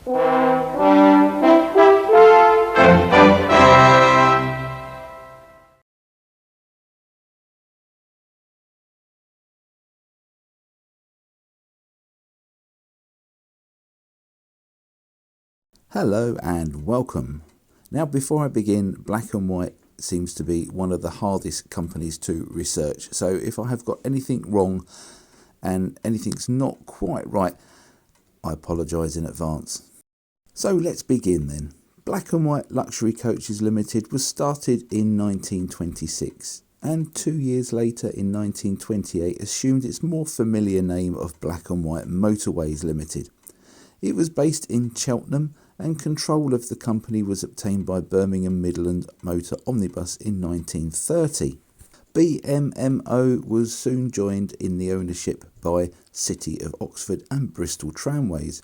Hello and welcome. Now, before I begin, Black and White seems to be one of the hardest companies to research. So if I have got anything wrong and anything's not quite right, I apologise in advance. So let's begin then. Black and White Luxury Coaches Limited was started in 1926 and 2 years later in 1928 assumed its more familiar name of Black and White Motorways Limited. It was based in Cheltenham and control of the company was obtained by Birmingham Midland Motor Omnibus in 1930. BMMO was soon joined in the ownership by City of Oxford and Bristol Tramways.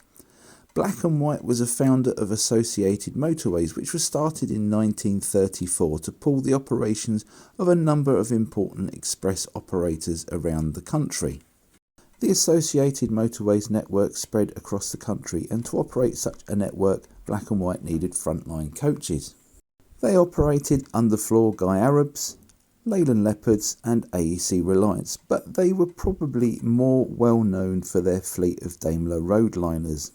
Black and White was a founder of Associated Motorways, which was started in 1934 to pool the operations of a number of important express operators around the country. The Associated Motorways network spread across the country, and to operate such a network, Black and White needed frontline coaches. They operated underfloor Guy Arabs, Leyland Leopards and AEC Reliance, but they were probably more well known for their fleet of Daimler Roadliners.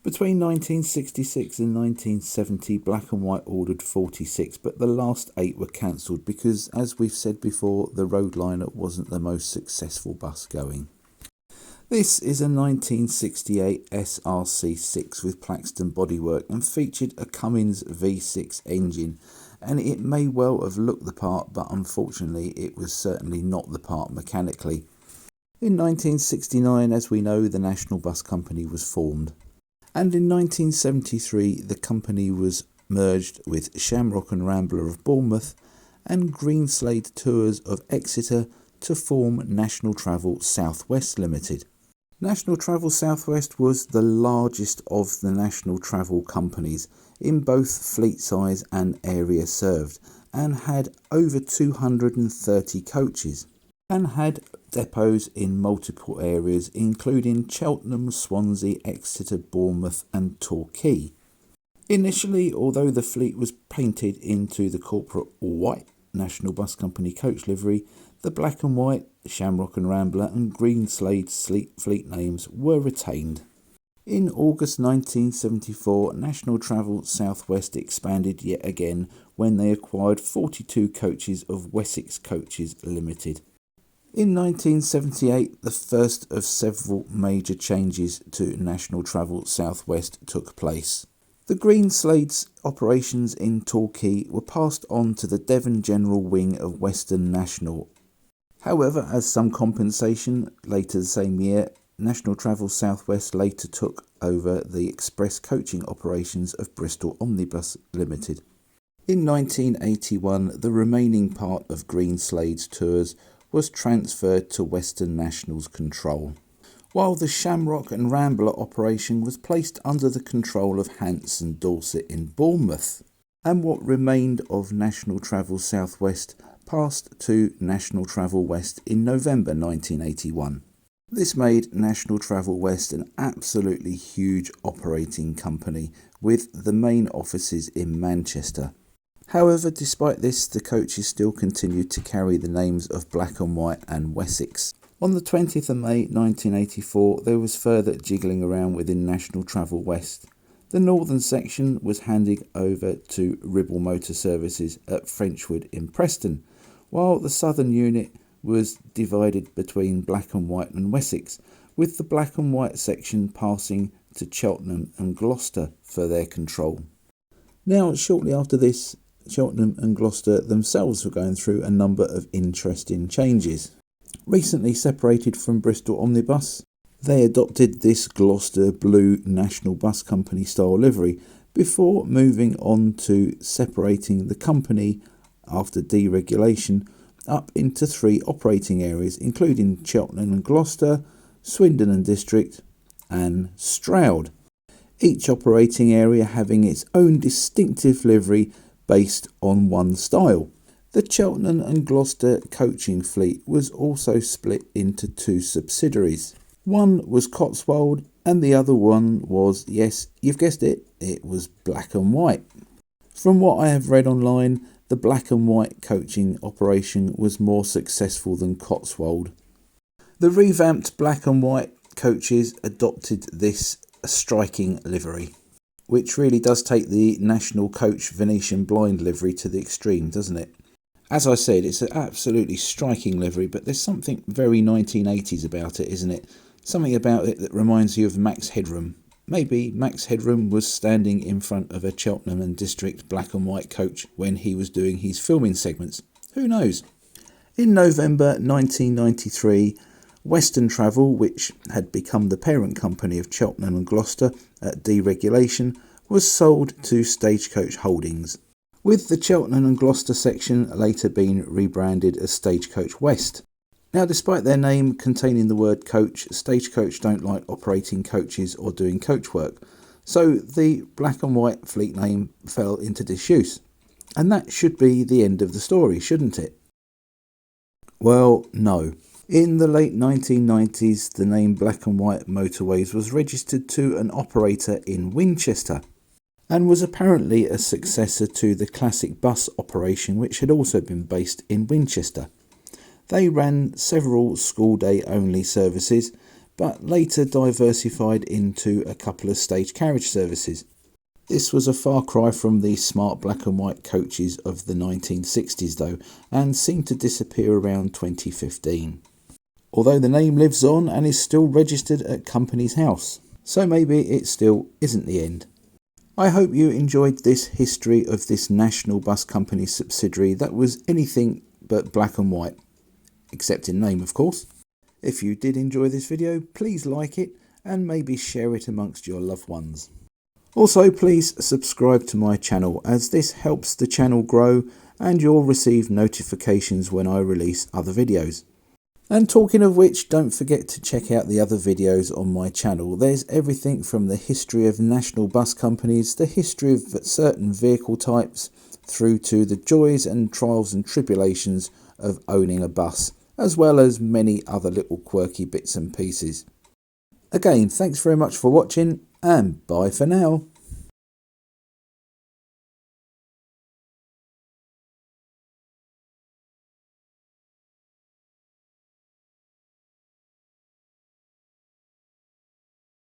Between 1966 and 1970, Black and White ordered 46, but the last 8 were cancelled because, as we've said before, the Roadliner wasn't the most successful bus going. This is a 1968 SRC6 with Plaxton bodywork and featured a Cummins V6 engine, and it may well have looked the part, but unfortunately it was certainly not the part mechanically. In 1969, as we know, the National Bus Company was formed, and in 1973 the company was merged with Shamrock and Rambler of Bournemouth and Greenslade Tours of Exeter to form National Travel South West Limited. National Travel South West was the largest of the national travel companies in both fleet size and area served, and had over 230 coaches, and had depots in multiple areas including Cheltenham, Swansea, Exeter, Bournemouth and Torquay. Initially, although the fleet was painted into the corporate white National Bus Company coach livery, the Black and White, Shamrock and Rambler and Greenslade fleet names were retained. In August 1974, National Travel South West expanded yet again when they acquired 42 coaches of Wessex Coaches Limited. In 1978, the first of several major changes to National Travel South West took place. The Greenslade's operations in Torquay were passed on to the Devon General Wing of Western National. However, as some compensation, later the same year, National Travel South West later took over the express coaching operations of Bristol Omnibus Limited. In 1981, the remaining part of Greenslade's tours was transferred to Western National's control, while the Shamrock and Rambler operation was placed under the control of Hants and Dorset in Bournemouth, and what remained of National Travel South West passed to National Travel West in November 1981. This made National Travel West an absolutely huge operating company with the main offices in Manchester. However, despite this, the coaches still continued to carry the names of Black and White and Wessex. On the 20th of May 1984, there was further jiggling around within National Travel West. The northern section was handed over to Ribble Motor Services at Frenchwood in Preston, while the southern unit was divided between Black and White and Wessex, with the Black and White section passing to Cheltenham and Gloucester for their control. Now, shortly after this, Cheltenham and Gloucester themselves were going through a number of interesting changes. Recently separated from Bristol Omnibus, they adopted this Gloucester Blue National Bus Company style livery before moving on to separating the company after deregulation up into 3 operating areas, including Cheltenham and Gloucester, Swindon and District and Stroud, each operating area having its own distinctive livery based on one style. The Cheltenham and Gloucester coaching fleet was also split into 2 subsidiaries. One was Cotswold And the other one was, yes, you've guessed it, it was Black and White. From what I have read online, the Black and White coaching operation was more successful than Cotswold. The revamped Black and White coaches adopted this striking livery, which really does take the National Coach Venetian blind livery to the extreme, doesn't it? As I said, it's an absolutely striking livery, but there's something very 1980s about it, isn't it? Something about it that reminds you of Max Headroom. Maybe Max Headroom was standing in front of a Cheltenham and District Black and White coach when he was doing his filming segments. Who knows? In November 1993, Western Travel, which had become the parent company of Cheltenham and Gloucester at deregulation, was sold to Stagecoach Holdings, with the Cheltenham and Gloucester section later being rebranded as Stagecoach West. Now, despite their name containing the word coach, Stagecoach don't like operating coaches or doing coach work, so the Black and White fleet name fell into disuse. And that should be the end of the story, shouldn't it? Well, no. In the late 1990s, the name Black and White Motorways was registered to an operator in Winchester and was apparently a successor to the classic bus operation, which had also been based in Winchester. They ran several school day only services, but later diversified into a couple of stage carriage services. This was a far cry from the smart black and white coaches of the 1960s though, and seemed to disappear around 2015. Although the name lives on and is still registered at Company's House, so maybe it still isn't the end. I hope you enjoyed this history of this National Bus Company subsidiary that was anything but black and white. Except in name, of course. If you did enjoy this video, please like it and maybe share it amongst your loved ones. Also, please subscribe to my channel, as this helps the channel grow and you'll receive notifications when I release other videos. And talking of which, don't forget to check out the other videos on my channel. There's everything from the history of national bus companies, the history of certain vehicle types, through to the joys and trials and tribulations of owning a bus, as well as many other little quirky bits and pieces. Again, thanks very much for watching, and bye for now.